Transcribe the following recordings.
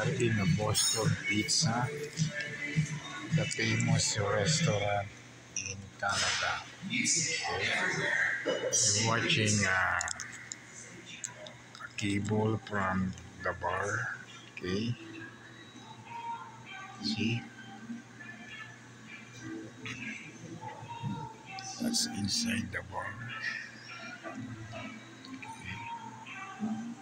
are in a Boston Pizza, the famous restaurant in Canada. I'm watching a cable from the bar. Okay, see, that's inside the bar.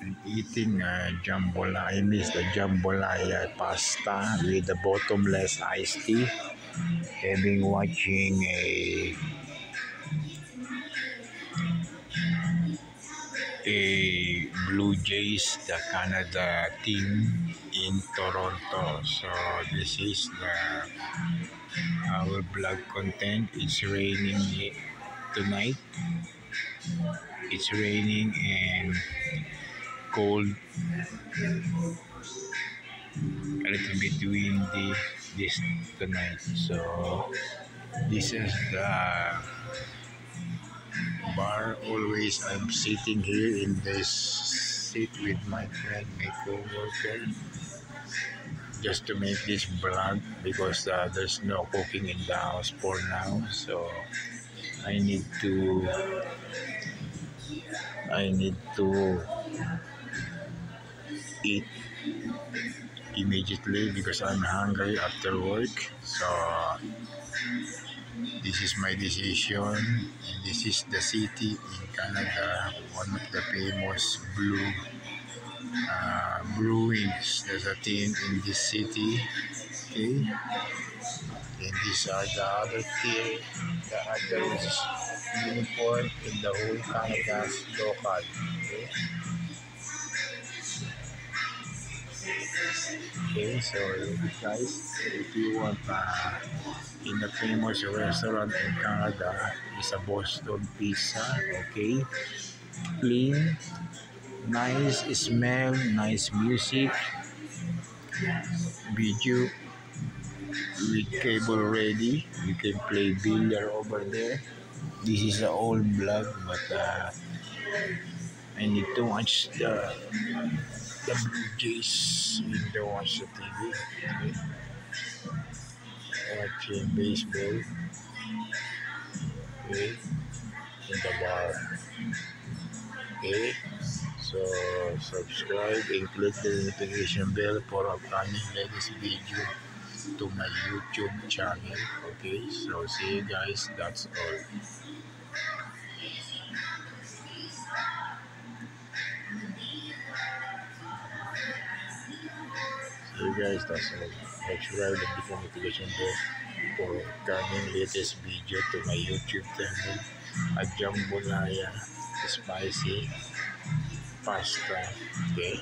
I'm eating jambalaya. I miss the jambalaya pasta with the bottomless iced tea. Having watching a Blue Jays, the Canada team in Toronto. So this is our vlog content. It's raining tonight. It's raining and cold, a little bit windy this tonight. So this is the bar. Always I'm sitting here in this seat with my friend, my co-worker, just to make this vlog because there's no cooking in the house for now. So I need to eat immediately because I'm hungry after work. So this is my decision, and this is the city in Canada, one of the famous brewings. There's a team in this city. Okay, and these are the other team, the other uniform in the whole Canada's local. Okay. Okay, so guys, if you want in the famous restaurant in Canada, is a Boston Pizza. Okay, clean, nice smell, nice music, video with cable ready. You can play billiard over there. This is an old vlog, but I need to watch the Blue Jays in the watch the TV. Okay. Watching baseball. Okay, in the bar. Okay, so subscribe and click the notification bell for upcoming latest video to my YouTube channel. Okay, so see you guys. That's all. See you guys. That's all. Subscribe and click the notification bell for upcoming latest video to my YouTube channel. A jambalaya spicy pasta. Okay,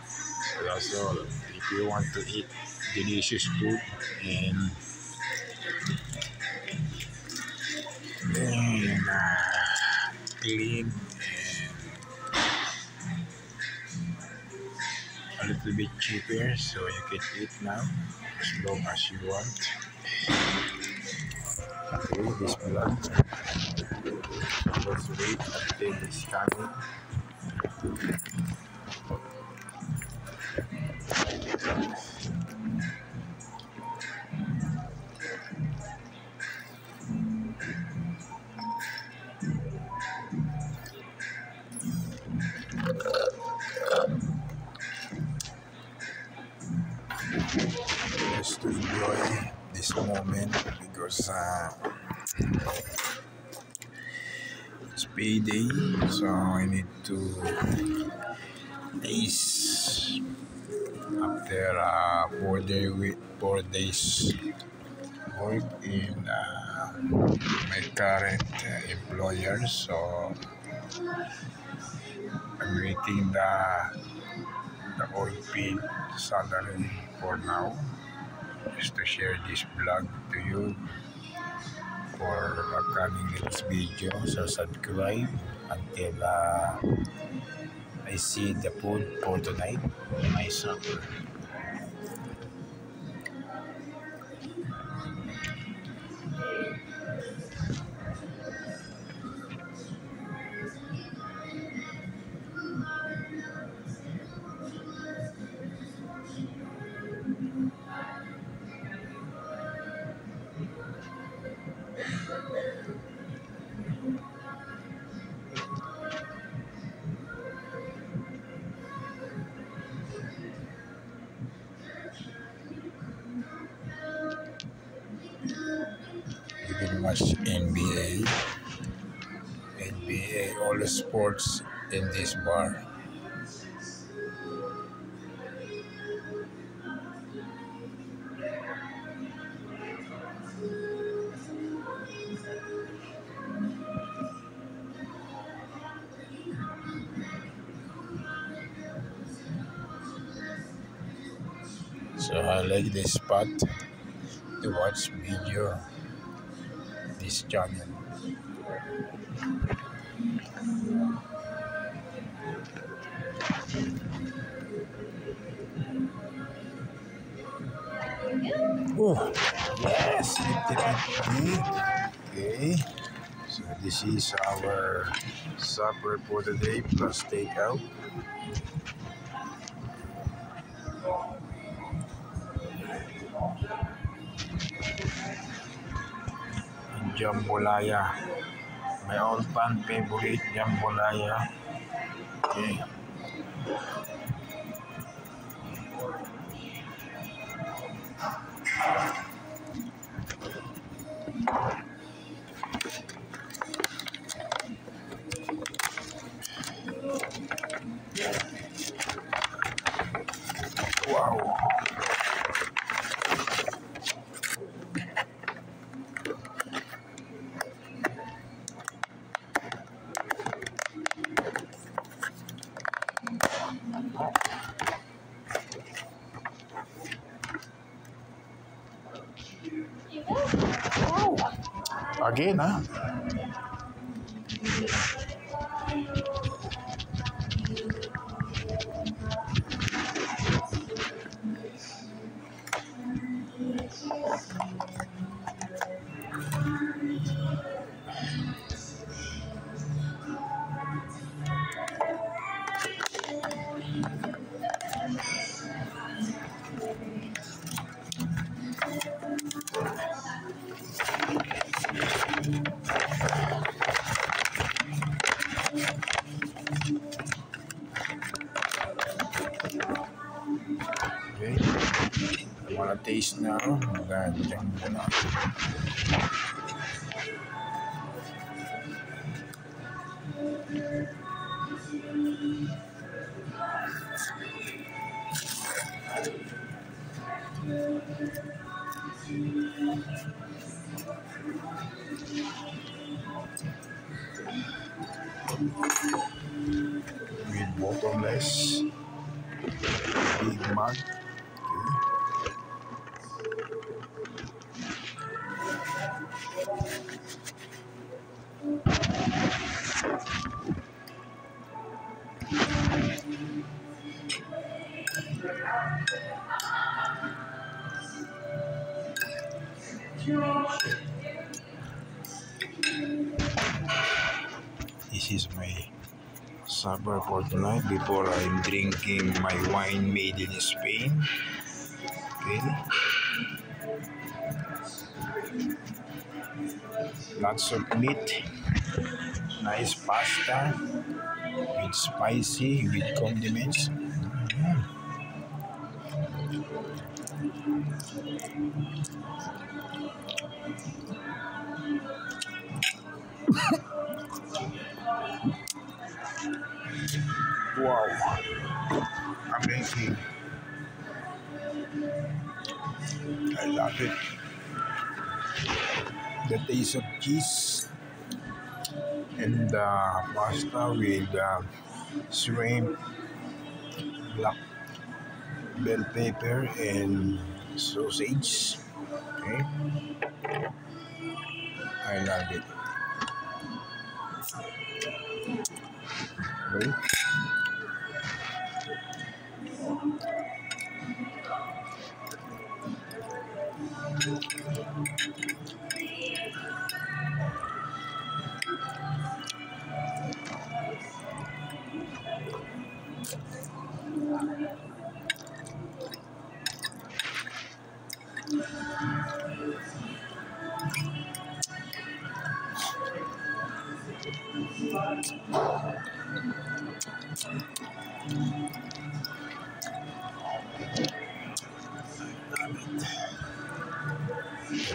so that's all. If you want to eat delicious food and clean and a little bit cheaper, so you can eat now as long as you want. Okay, this vlog. Let's wait until it's coming. Just to enjoy this moment because it's payday, so I need to taste after 4 days work in my current employer. So I'm waiting the oil paid salary for now, just to share this vlog to you for upcoming next video. So subscribe until I see the food for tonight, my supper. watch NBA, all the sports in this bar. So I like this spot to watch video, this channel. Oh, yes, 50-50. Okay, so this is our supper for the day plus takeout. Jambalaya. My all-time favorite jambalaya. Okay. Wow. Again, huh? Okay. I wanna taste now. Jambalaya. With bottomless Big Mac. This is my supper for tonight before I'm drinking my wine made in Spain. Okay. Lots of meat, nice pasta with spicy, with condiments. Wow, amazing. I love it. The taste of cheese and the pasta with shrimp, black bell pepper, and sausage. Okay, I love it. Okay.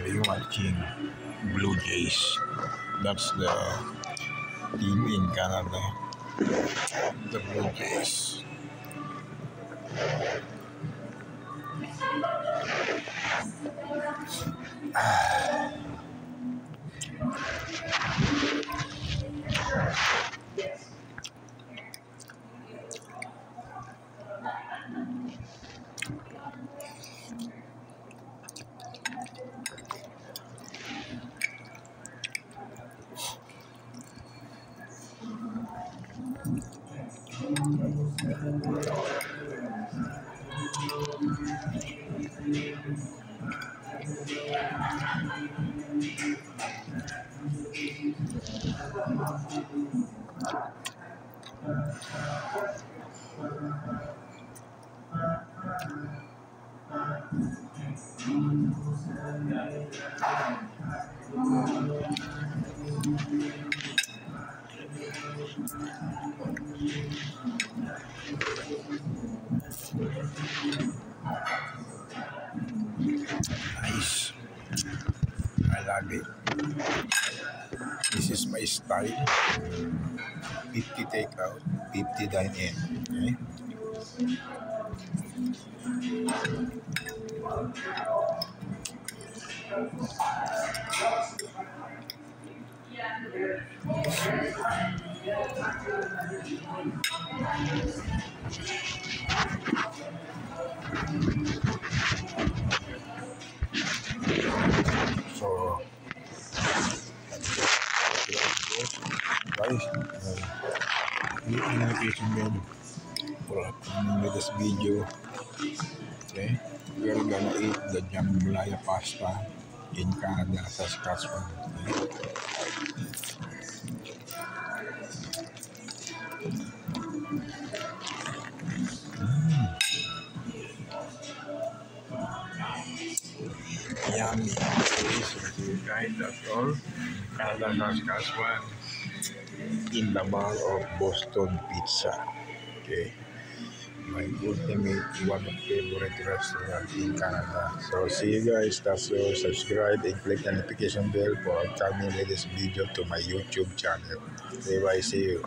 We're watching Blue Jays. That's the team in Canada. The Blue Jays. Nice. I love it. This is my style. 50 takeout, 50 dine in. Okay? So, guys, hit the notification bell for upcoming latest video. Okay? We're gonna eat the jambalaya pasta in Canada, Saskatchewan. Okay? Yummy. Okay, so guys, that's all. Canada, Saskatchewan, in the mall of Boston Pizza. Okay. My ultimate one of favorite restaurant in Canada. So see you guys. That's all. Subscribe and click the notification bell for upcoming latest video to my YouTube channel. Okay, bye. See you.